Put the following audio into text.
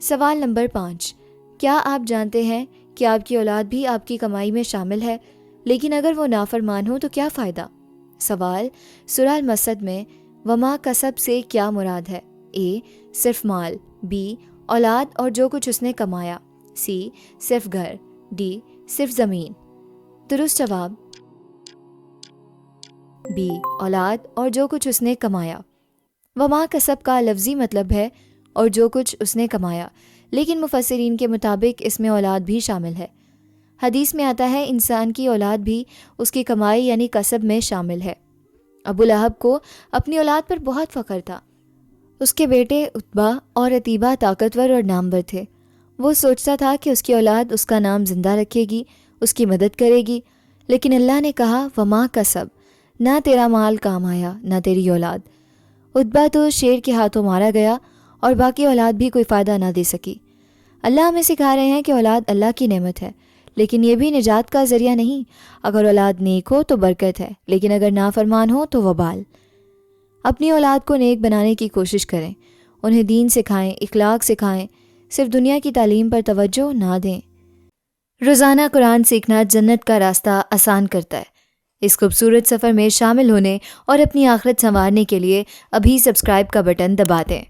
سوال نمبر 5، کیا آپ جانتے ہیں کہ آپ کی اولاد بھی آپ کی کمائی میں شامل ہے، لیکن اگر وہ نافرمان ہو تو کیا فائدہ؟ سوال، سورہ المسد میں وما کسب سے کیا مراد ہے؟ اے صرف مال، بی اولاد اور جو کچھ اس نے کمایا، سی صرف گھر، ڈی صرف زمین۔ درست جواب بی اولاد اور جو کچھ اس نے کمایا۔ وما کسب کا لفظی مطلب ہے اور جو کچھ اس نے کمایا، لیکن مفسرین کے مطابق اس میں اولاد بھی شامل ہے۔ حدیث میں آتا ہے انسان کی اولاد بھی اس کی کمائی یعنی کسب میں شامل ہے۔ ابو لہب کو اپنی اولاد پر بہت فخر تھا۔ اس کے بیٹے عتبہ اور عتیبہ طاقتور اور نامور تھے۔ وہ سوچتا تھا کہ اس کی اولاد اس کا نام زندہ رکھے گی، اس کی مدد کرے گی، لیکن اللہ نے کہا وما کسب، نہ تیرا مال کام آیا نہ تیری اولاد۔ عتبہ تو شیر کے ہاتھوں مارا گیا اور باقی اولاد بھی کوئی فائدہ نہ دے سکی۔ اللہ ہمیں سکھا رہے ہیں کہ اولاد اللہ کی نعمت ہے، لیکن یہ بھی نجات کا ذریعہ نہیں۔ اگر اولاد نیک ہو تو برکت ہے، لیکن اگر نافرمان ہو تو وبال۔ اپنی اولاد کو نیک بنانے کی کوشش کریں، انہیں دین سکھائیں، اخلاق سکھائیں، صرف دنیا کی تعلیم پر توجہ نہ دیں۔ روزانہ قرآن سیکھنا جنت کا راستہ آسان کرتا ہے۔ اس خوبصورت سفر میں شامل ہونے اور اپنی آخرت سنوارنے کے لیے ابھی سبسکرائب کا بٹن دبا دیں۔